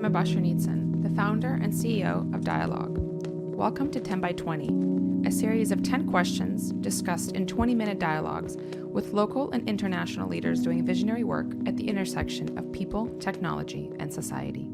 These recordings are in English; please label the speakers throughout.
Speaker 1: Emma Basharnitsan, the founder and CEO of Dialogue. Welcome to 10 by 20, a series of 10 questions discussed in 20-minute dialogues with local and international leaders doing visionary work at the intersection of people, technology, and society.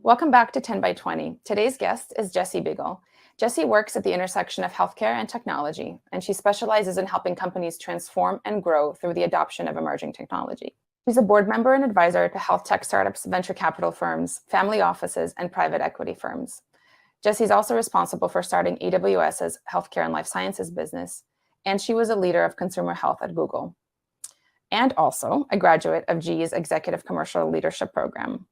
Speaker 1: Welcome back to 10 by 20. Today's guest is Jessie Beegle. Jessie works at the intersection of healthcare and technology, and she specializes in helping companies transform and grow through the adoption of emerging technology. She's a board member and advisor to health tech startups, venture capital firms, family offices, and private equity firms. Jessie's also responsible for starting AWS's healthcare and life sciences business, and she was a leader of consumer health at Google, and also a graduate of GE's Executive Commercial Leadership Program.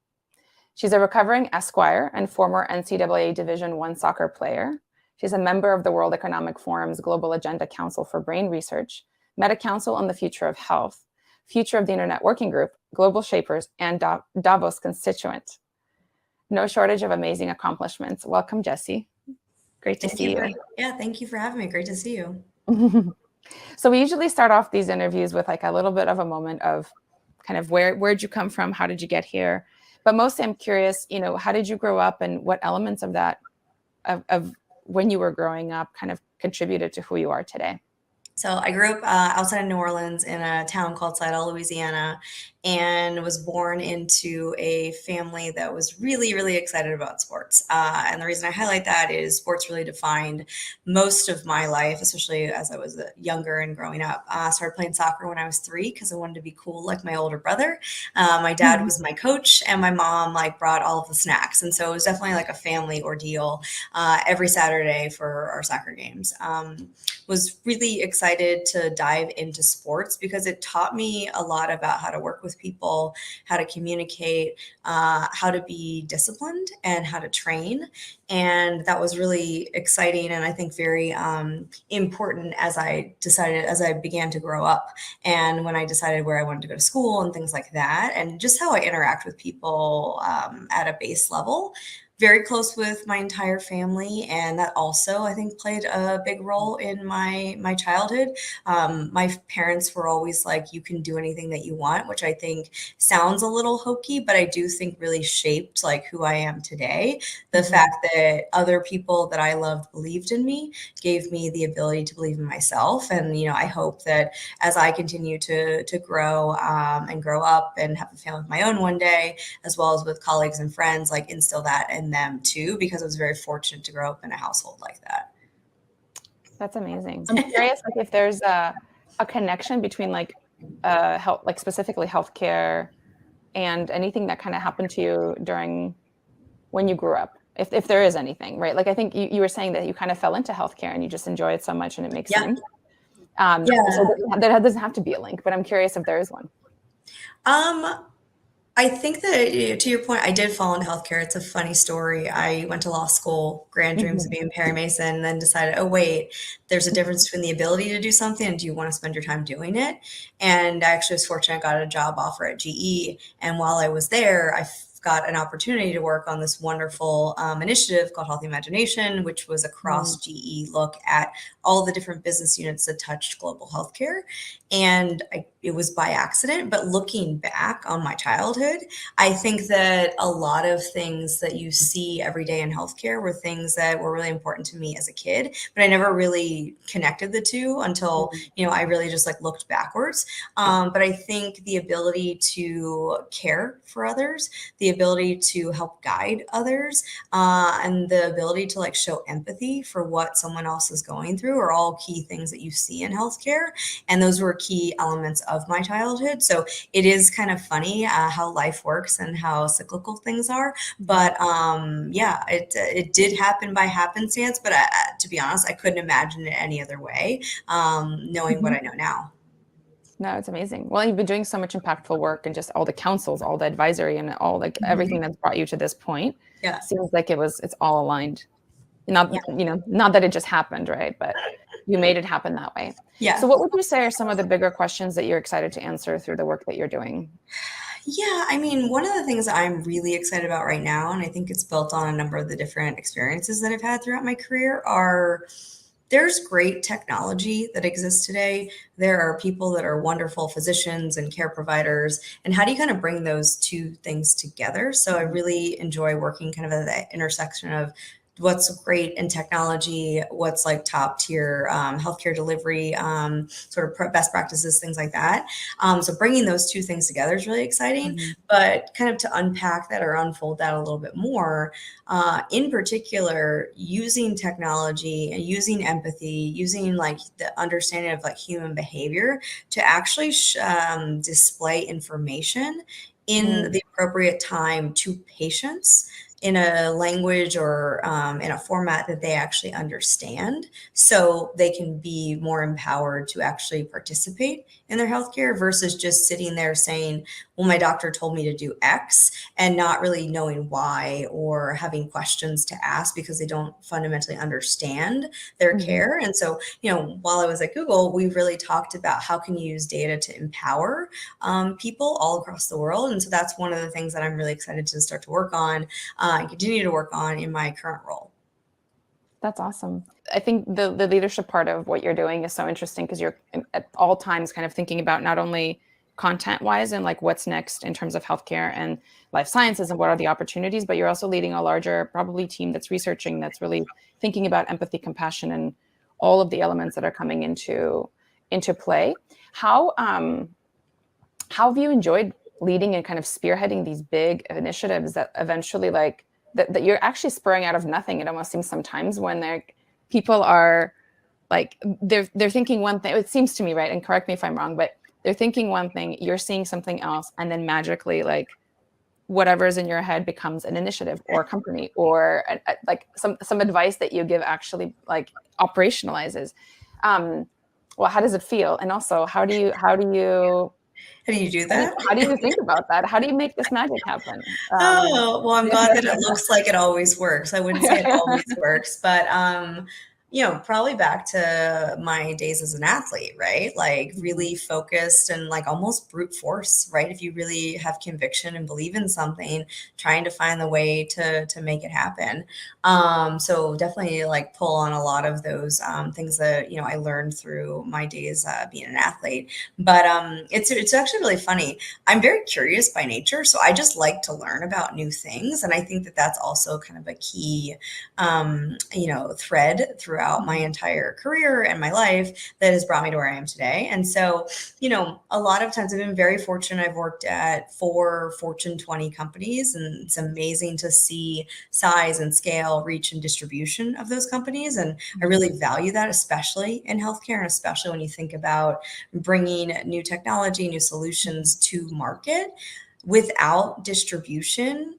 Speaker 1: She's a recovering Esquire and former NCAA Division I soccer player. She's a member of the World Economic Forum's Global Agenda Council for Brain Research, Meta Council on the Future of Health, Future of the Internet Working Group, Global Shapers, and Davos constituent. No shortage of amazing accomplishments. Welcome, Jessie. Great to see you.
Speaker 2: Yeah, thank you for having me. Great to see you.
Speaker 1: So we usually start off these interviews with like a little bit of a moment of kind of where'd you come from? How did you get here? But mostly I'm curious, how did you grow up and what elements of that, of when you were growing up kind of contributed to who you are today?
Speaker 2: So I grew up outside of New Orleans in a town called Slidell, Louisiana, and was born into a family that was really, really excited about sports. And the reason I highlight that is sports really defined most of my life, especially as I was younger and growing up. I started playing soccer when I was 3 because I wanted to be cool like my older brother. My dad was my coach, and my mom brought all of the snacks. And so it was definitely like a family ordeal every Saturday for our soccer games. Was really excited to dive into sports because it taught me a lot about how to work with people, how to communicate, how to be disciplined, and how to train. And that was really exciting and I think very important as I began to grow up and when I decided where I wanted to go to school and things like that, and just how I interact with people at a base level. Very close with my entire family, and that also I think played a big role in my childhood. My parents were always like, you can do anything that you want, which I think sounds a little hokey, but I do think really shaped who I am today. The fact that other people that I loved believed in me gave me the ability to believe in myself. And I hope that as I continue to grow and grow up and have a family of my own one day, as well as with colleagues and friends, instill that in them too, because I was very fortunate to grow up in a household like that.
Speaker 1: That's amazing. I'm curious if there's a connection between health, specifically healthcare and anything that kind of happened to you during when you grew up, if there is anything, right? I think you were saying that you kind of fell into healthcare and you just enjoy it so much and it makes sense. So that doesn't have to be a link, but I'm curious if there is one.
Speaker 2: I think that, to your point, I did fall into healthcare. It's a funny story. I went to law school, grand dreams of being Perry Mason, and then decided, oh, wait, there's a difference between the ability to do something and do you want to spend your time doing it? And I actually was fortunate. I got a job offer at GE. And while I was there, I got an opportunity to work on this wonderful initiative called Healthy Imagination, which was a cross GE look at all the different business units that touched global healthcare. And it was by accident, but looking back on my childhood, I think that a lot of things that you see every day in healthcare were things that were really important to me as a kid, but I never really connected the two until, I really just looked backwards. But I think the ability to care for others, the ability to help guide others, and the ability to show empathy for what someone else is going through are all key things that you see in healthcare. And those were key elements of my childhood. So it is kind of funny how life works and how cyclical things are. But it did happen by happenstance. But to be honest, I couldn't imagine it any other way, knowing what I know now.
Speaker 1: No, it's amazing. Well, you've been doing so much impactful work and just all the councils, all the advisory and all everything that's brought you to this point.
Speaker 2: Yeah.
Speaker 1: Seems like it's all aligned. Not that it just happened, right? But you made it happen that way.
Speaker 2: Yeah.
Speaker 1: So what would you say are some of the bigger questions that you're excited to answer through the work that you're doing?
Speaker 2: Yeah, one of the things that I'm really excited about right now, and I think it's built on a number of the different experiences that I've had throughout my career, are there's great technology that exists today. There are people that are wonderful physicians and care providers. And how do you kind of bring those two things together? So I really enjoy working kind of at the intersection of what's great in technology, what's like top tier healthcare delivery, sort of best practices, things like that. So bringing those two things together is really exciting.
Speaker 1: Mhm.
Speaker 2: But kind of to unpack that or unfold that a little bit more, in particular, using technology and using empathy, using like the understanding of like human behavior to actually display information in
Speaker 1: Mm.
Speaker 2: the appropriate time to patients in a language or in a format that they actually understand, so they can be more empowered to actually participate in their healthcare versus just sitting there saying, well, my doctor told me to do X, and not really knowing why or having questions to ask because they don't fundamentally understand their
Speaker 1: Mhm.
Speaker 2: care. And so, while I was at Google, we really talked about how can you use data to empower people all across the world. And so that's one of the things that I'm really excited to start to work on and continue to work on in my current role.
Speaker 1: That's awesome. I think the leadership part of what you're doing is so interesting because you're at all times kind of thinking about not only content wise and like what's next in terms of healthcare and life sciences and what are the opportunities, but you're also leading a larger probably team that's researching, that's really thinking about empathy, compassion, and all of the elements that are coming into play. How have you enjoyed leading and kind of spearheading these big initiatives that eventually like that you're actually spurring out of nothing? It almost seems sometimes when they're people are like they're thinking one thing, it seems to me, right, and correct me if I'm wrong, but they're thinking one thing, you're seeing something else, and then magically like whatever's in your head becomes an initiative or a company or like some advice that you give actually like operationalizes. um well, how does it feel, and also
Speaker 2: How do you do that?
Speaker 1: how do you think about that? How do you make this magic happen?
Speaker 2: Oh, well, I'm glad that it looks like it always works. I wouldn't say it always works, but probably back to my days as an athlete, right? Like really focused and like almost brute force, right? If you really have conviction and believe in something, trying to find the way to make it happen. So definitely like pull on a lot of those things that I learned through my days being an athlete. But it's actually really funny. I'm very curious by nature, so I just like to learn about new things, and I think that that's also kind of a key, thread throughout my entire career and my life that has brought me to where I am today. And so, a lot of times I've been very fortunate. I've worked at 4 Fortune 20 companies, and it's amazing to see size and scale, reach, and distribution of those companies. And I really value that, especially in healthcare, and especially when you think about bringing new technology, new solutions to market without distribution.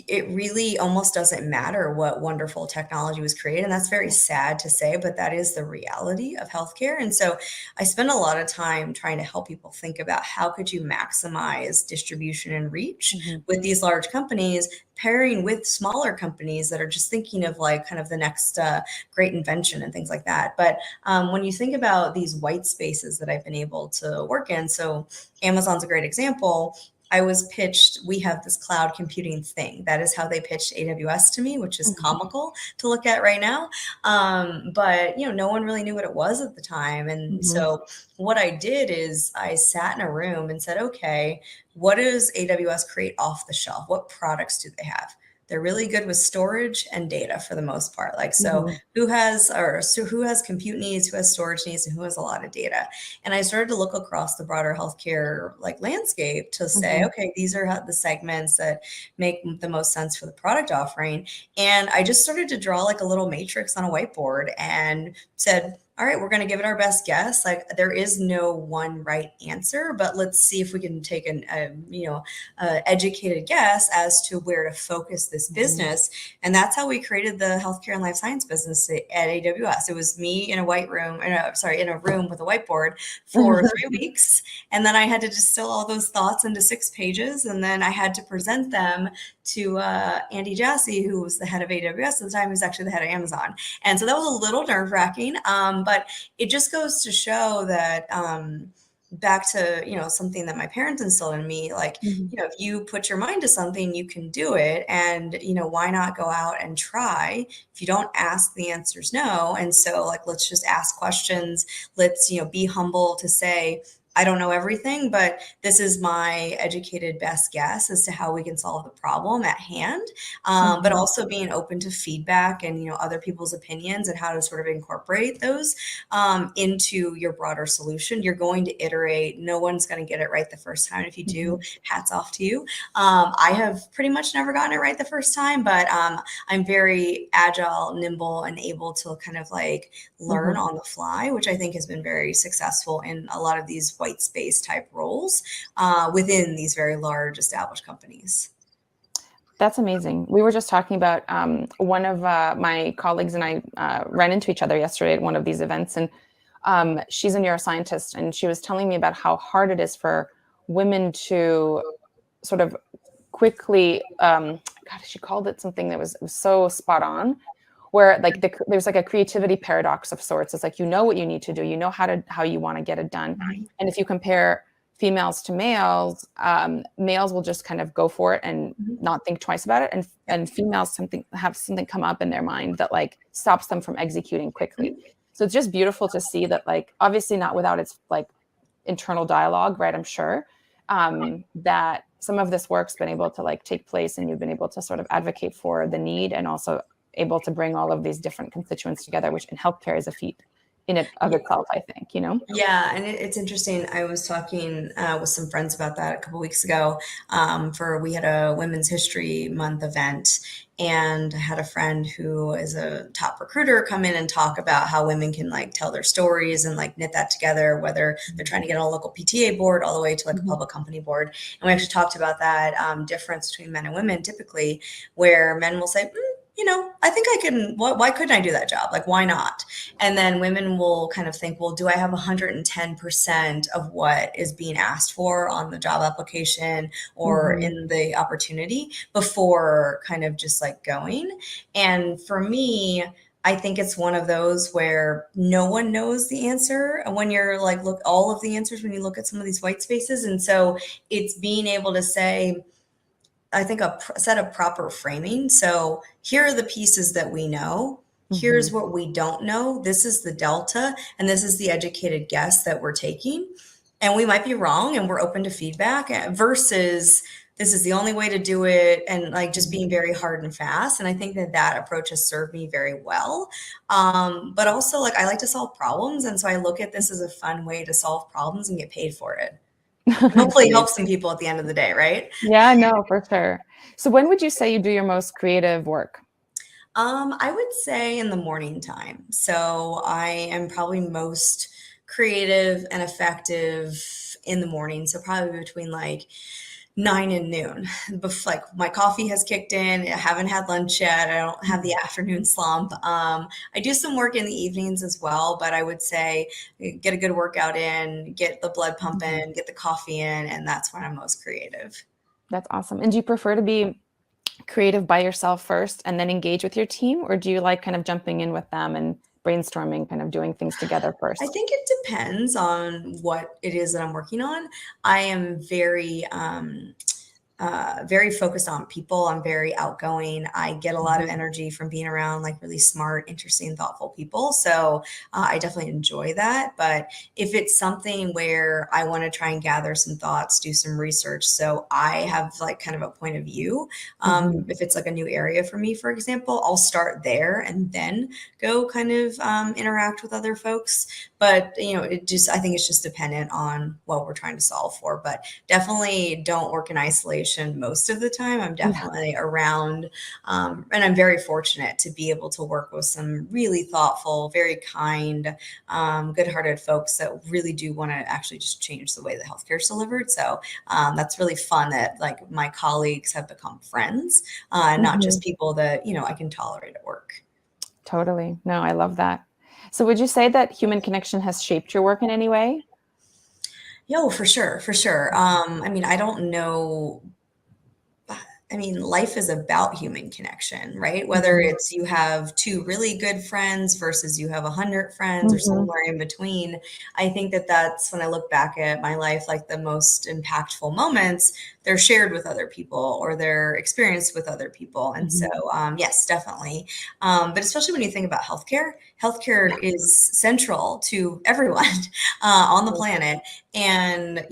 Speaker 2: It really almost doesn't matter what wonderful technology was created. And that's very sad to say, but that is the reality of healthcare. And so I spend a lot of time trying to help people think about how could you maximize distribution and reach
Speaker 1: Mhm.
Speaker 2: with these large companies, pairing with smaller companies that are just thinking of like kind of the next great invention and things like that. But when you think about these white spaces that I've been able to work in, so Amazon's a great example. I was pitched, we have this cloud computing thing. That is how they pitched AWS to me, which is
Speaker 1: Mhm.
Speaker 2: comical to look at right now. But no one really knew what it was at the time. And
Speaker 1: Mhm.
Speaker 2: so what I did is I sat in a room and said, okay, what does AWS create off the shelf? What products do they have? They're really good with storage and data for the most part. Like, so
Speaker 1: Mhm.
Speaker 2: who has compute needs, who has storage needs, and who has a lot of data? And I started to look across the broader healthcare like landscape to say,
Speaker 1: Mhm.
Speaker 2: okay, these are the segments that make the most sense for the product offering. And I just started to draw like a little matrix on a whiteboard and said, all right, we're going to give it our best guess. Like there is no one right answer, but let's see if we can take educated guess as to where to focus this
Speaker 1: Mhm.
Speaker 2: business. And that's how we created the healthcare and life science business at AWS. It was me in a in a room with a whiteboard for 3 weeks. And then I had to distill all those thoughts into 6 pages. And then I had to present them to Andy Jassy, who was the head of AWS at the time, who's actually the head of Amazon. And so that was a little nerve wracking. But it just goes to show that back to, something that my parents instilled in me, like,
Speaker 1: Mhm.
Speaker 2: if you put your mind to something, you can do it. And, why not go out and try? If you don't ask, the answer's no. And so, like, let's just ask questions. Let's, be humble to say, I don't know everything, but this is my educated best guess as to how we can solve the problem at hand. But
Speaker 1: Mhm.
Speaker 2: also being open to feedback and, other people's opinions and how to sort of incorporate those into your broader solution. You're going to iterate. No one's going to get it right the first time. If you do,
Speaker 1: Mhm.
Speaker 2: hats off to you. I have pretty much never gotten it right the first time, but I'm very agile, nimble, and able to kind of like learn
Speaker 1: Mhm.
Speaker 2: on the fly, which I think has been very successful in a lot of these white space type roles within these very large established companies.
Speaker 1: That's amazing. We were just talking about one of my colleagues and I ran into each other yesterday at one of these events, and she's a neuroscientist, and she was telling me about how hard it is for women to sort of quickly. God, she called it something that was so spot on, where like there's like a creativity paradox of sorts. It's like you know what you need to do, you know how you want to get it done, and if you compare females to males, males will just kind of go for it and
Speaker 2: Mhm.
Speaker 1: not think twice about it,
Speaker 2: Yep.
Speaker 1: and females have something come up in their mind that like stops them from executing quickly. So it's just beautiful to see that, like, obviously not without its like internal dialogue, right? I'm sure that some of this work's been able to like take place, and you've been able to sort of advocate for the need, and also able to bring all of these different constituents together, which in healthcare is a feat in it of
Speaker 2: Yeah.
Speaker 1: itself, I think, you know?
Speaker 2: Yeah, and it's interesting. I was talking with some friends about that a couple weeks ago. For we had a Women's History Month event, and I had a friend who is a top recruiter come in and talk about how women can like tell their stories and like knit that together, whether they're trying to get on a local PTA board all the way to like a
Speaker 1: Mhm.
Speaker 2: public company board. And we actually talked about that difference between men and women, typically, where men will say, I think I can. Why couldn't I do that job? Like, why not? And then women will kind of think, well, do I have 110% of what is being asked for on the job application or
Speaker 1: Mhm.
Speaker 2: in the opportunity before kind of just like going? And for me, I think it's one of those where no one knows the answer when you're like, look, all of the answers when you look at some of these white spaces. And so it's being able to say, I think a set of proper framing. So here are the pieces that we know. Here's
Speaker 1: Mhm.
Speaker 2: what we don't know. This is the delta, and this is the educated guess that we're taking. And we might be wrong, and we're open to feedback versus this is the only way to do it, and like just being very hard and fast. And I think that that approach has served me very well. But also, like, I like to solve problems. And so I look at this as a fun way to solve problems and get paid for it. And
Speaker 1: That's
Speaker 2: hopefully help
Speaker 1: amazing.
Speaker 2: some people at the end of the day, right?
Speaker 1: Yeah, no, for sure. So when would you say you do your most creative work?
Speaker 2: I would say in the morning time. So I am probably most creative and effective in the morning. So probably between like 9 and noon. Like my coffee has kicked in. I haven't had lunch yet. I don't have the afternoon slump. I do some work in the evenings as well, but I would say get a good workout in, get the blood
Speaker 1: Mhm.
Speaker 2: pumping, get the coffee in, and that's when I'm most creative.
Speaker 1: That's awesome. And do you prefer to be creative by yourself first and then engage with your team, or do you like kind of jumping in with them and brainstorming, kind of doing things together
Speaker 2: I
Speaker 1: first?
Speaker 2: think it depends on what it is that I'm working on. I am very focused on people. I'm very outgoing. I get a lot of
Speaker 1: Mhm.
Speaker 2: energy from being around like really smart, interesting, thoughtful people. So I definitely enjoy that. But if it's something where I want to try and gather some thoughts, do some research, so I have like kind of a point of view.
Speaker 1: Mhm.
Speaker 2: If it's like a new area for me, for example, I'll start there and then go kind of interact with other folks. But I think it's just dependent on what we're trying to solve for. But definitely don't work in isolation most of the time. I'm
Speaker 1: Yeah.
Speaker 2: definitely around, and I'm very fortunate to be able to work with some really thoughtful, very kind, good-hearted folks that really do want to actually just change the way that healthcare is delivered. So that's really fun that like my colleagues have become friends, and not
Speaker 1: Mhm.
Speaker 2: just people that I can tolerate at work.
Speaker 1: Totally. No, I love that. So would you say that human connection has shaped your work in any way?
Speaker 2: Yo, for sure, for sure. I mean, I don't know I mean, life is about human connection, right? Whether
Speaker 1: Mhm.
Speaker 2: it's you have two really good friends versus you have 100 friends or
Speaker 1: Mhm.
Speaker 2: somewhere in between. I think that that's when I look back at my life, like the most impactful moments, they're shared with other people or they're experienced with other people. And so,
Speaker 1: Mhm.
Speaker 2: yes, definitely. But especially when you think about healthcare, healthcare
Speaker 1: Yeah.
Speaker 2: is central to everyone on the planet. And,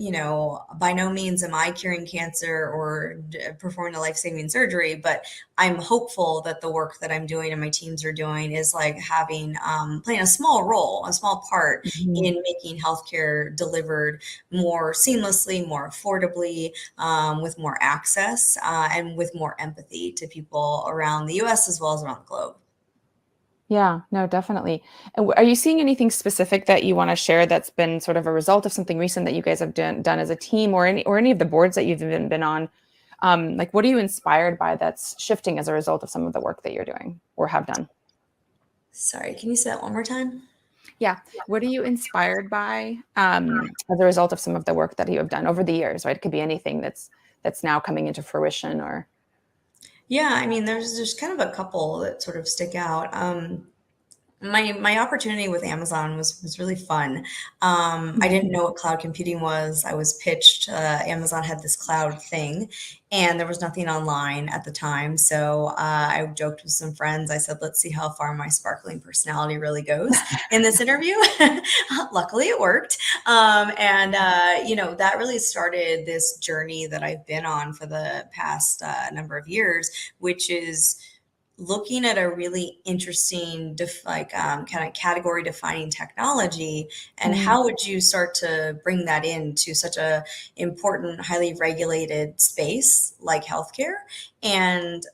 Speaker 2: by no means am I curing cancer or performing a life-saving surgery, but I'm hopeful that the work that I'm doing and my teams are doing is like having, playing a small role, a small part
Speaker 1: Mhm.
Speaker 2: in making healthcare delivered more seamlessly, more affordably, with more access, and with more empathy to people around the US as well as around the globe.
Speaker 1: Yeah, no, definitely. And are you seeing anything specific that you want to share that's been sort of a result of something recent that you guys have done as a team, or any of the boards that you've been on? Like, what are you inspired by that's shifting as a result of some of the work that you're doing or have done?
Speaker 2: Sorry, can you say that one more time?
Speaker 1: Yeah. What are you inspired by as a result of some of the work that you have done over the years, right? It could be anything that's now coming into fruition or
Speaker 2: Yeah, I mean, there's kind of a couple that sort of stick out. My opportunity with Amazon was really fun. I
Speaker 1: Mhm.
Speaker 2: didn't know what cloud computing was. I was pitched. Amazon had this cloud thing, and there was nothing online at the time. So I joked with some friends. I said, "Let's see how far my sparkling personality really goes in this interview." Luckily, it worked, and that really started this journey that I've been on for the past number of years, which is looking at a really interesting kind of category defining technology, and
Speaker 1: Mhm.
Speaker 2: how would you start to bring that into such a important, highly regulated space like healthcare. And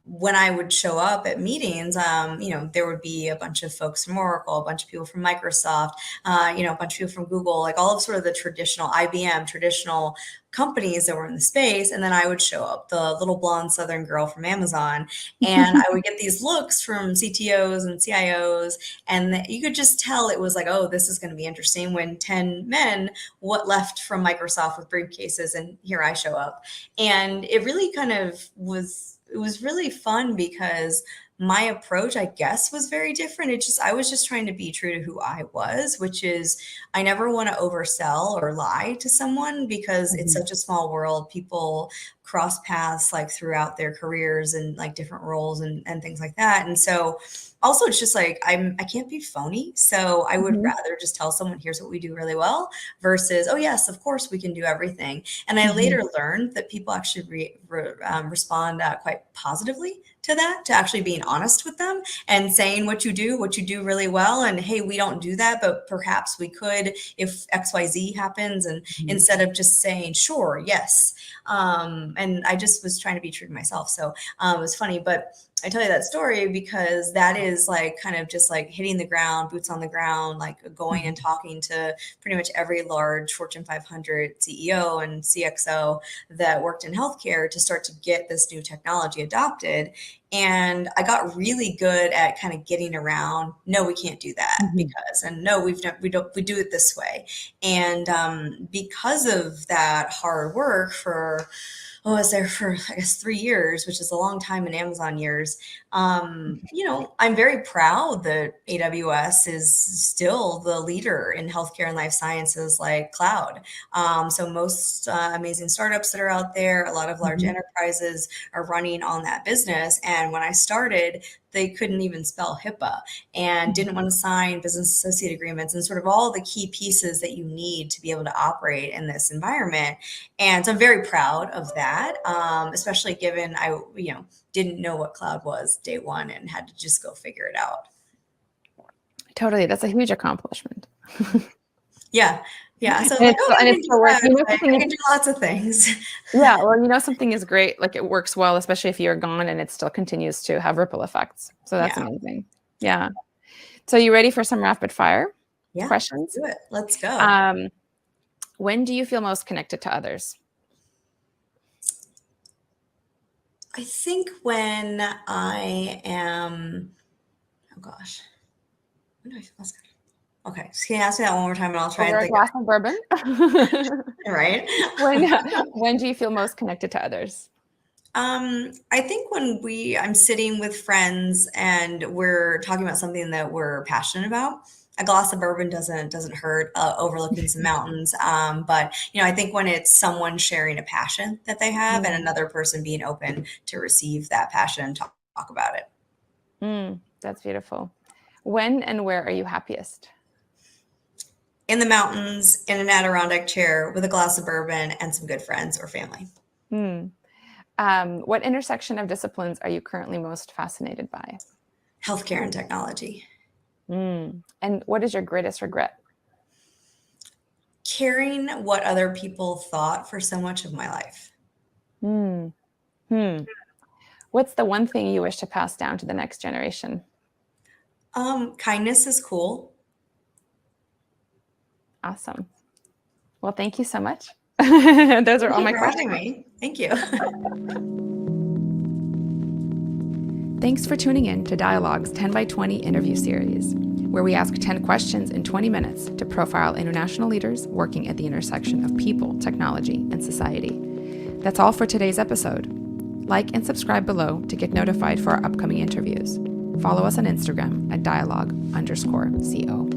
Speaker 2: when I would show up at meetings, there would be a bunch of folks from Oracle, a bunch of people from Microsoft, a bunch of people from Google, like all of sort of the traditional IBM, traditional companies that were in the space. And then I would show up, the little blonde Southern girl from Amazon, and I would get these looks from CTOs and CIOs, and you could just tell it was like, oh, this is going to be interesting. When 10 men what left from Microsoft with briefcases, and here I show up. And it really kind of was really fun because my approach, I guess, was very different. I was just trying to be true to who I was, which is I never want to oversell or lie to someone because it's
Speaker 1: Mhm.
Speaker 2: such a small world. People cross paths like throughout their careers and like different roles and things like that. And so also it's just like I can't be phony. So I would
Speaker 1: Mhm.
Speaker 2: rather just tell someone, here's what we do really well, versus, oh yes, of course we can do everything. And I
Speaker 1: Mhm.
Speaker 2: later learned that people actually respond quite positively to that, to actually being honest with them and saying what you do really well. And hey, we don't do that, but perhaps we could if XYZ happens. And
Speaker 1: Mhm.
Speaker 2: instead of just saying, sure, yes. And I just was trying to be true to myself. So it was funny, but I tell you that story because that is like kind of just like hitting the ground, boots on the ground, like going and
Speaker 1: Mhm.
Speaker 2: talking to pretty much every large Fortune 500 CEO and CXO that worked in healthcare to start to get this new technology adopted. And I got really good at kind of getting around, no, we can't do that
Speaker 1: Mhm.
Speaker 2: because, and no, we do it this way. And because of that hard work for, I was there for, I guess, 3 years, which is a long time in Amazon years. I'm very proud that AWS is still the leader in healthcare and life sciences, like cloud. So most amazing startups that are out there, a lot of large
Speaker 1: Mhm.
Speaker 2: enterprises are running on that business. And when I started, they couldn't even spell HIPAA and didn't want to sign business associate agreements and sort of all the key pieces that you need to be able to operate in this environment. And so I'm very proud of that, especially given I, didn't know what cloud was day one and had to just go figure it out.
Speaker 1: Totally. That's a huge accomplishment.
Speaker 2: Yeah. Yeah. So I was
Speaker 1: And
Speaker 2: like,
Speaker 1: it's
Speaker 2: oh, I
Speaker 1: and
Speaker 2: can
Speaker 1: it's
Speaker 2: do
Speaker 1: for work.
Speaker 2: that.
Speaker 1: You know,
Speaker 2: Like, I can do lots of things.
Speaker 1: yeah, well, something is great, like it works well, especially if you're gone and it still continues to have ripple effects. So that's
Speaker 2: Yeah.
Speaker 1: amazing. Yeah. So you ready for some rapid fire
Speaker 2: Yeah. Let's
Speaker 1: questions?
Speaker 2: do it. Let's go.
Speaker 1: Um, when do you feel most connected to others?
Speaker 2: I think when I am, oh gosh, when do I feel most good? Okay. So can you ask me that one more time and I'll try and
Speaker 1: Over a
Speaker 2: think
Speaker 1: glass of bourbon?
Speaker 2: of it, right?
Speaker 1: When when do you feel most connected to others?
Speaker 2: I think when I'm sitting with friends and we're talking about something that we're passionate about, a glass of bourbon doesn't hurt. Overlooking some mountains, but I think when it's someone sharing a passion that they have and another person being open to receive that passion and talk about it.
Speaker 1: That's beautiful. When and where are you happiest?
Speaker 2: In the mountains, in an Adirondack chair with a glass of bourbon and some good friends or family.
Speaker 1: What intersection of disciplines are you currently most fascinated by?
Speaker 2: Healthcare and technology.
Speaker 1: And what is your greatest regret?
Speaker 2: Caring what other people thought for so much of my life.
Speaker 1: What's the one thing you wish to pass down to the next generation?
Speaker 2: Kindness is cool.
Speaker 1: Awesome. Well, thank you so much. Those are all my questions.
Speaker 2: Me. Thank you.
Speaker 1: Thanks for tuning in to Dialogue's 10 by 20 interview series, where we ask 10 questions in 20 minutes to profile international leaders working at the intersection of people, technology, and society. That's all for today's episode. Like and subscribe below to get notified for our upcoming interviews. Follow us on Instagram at dialogue_co.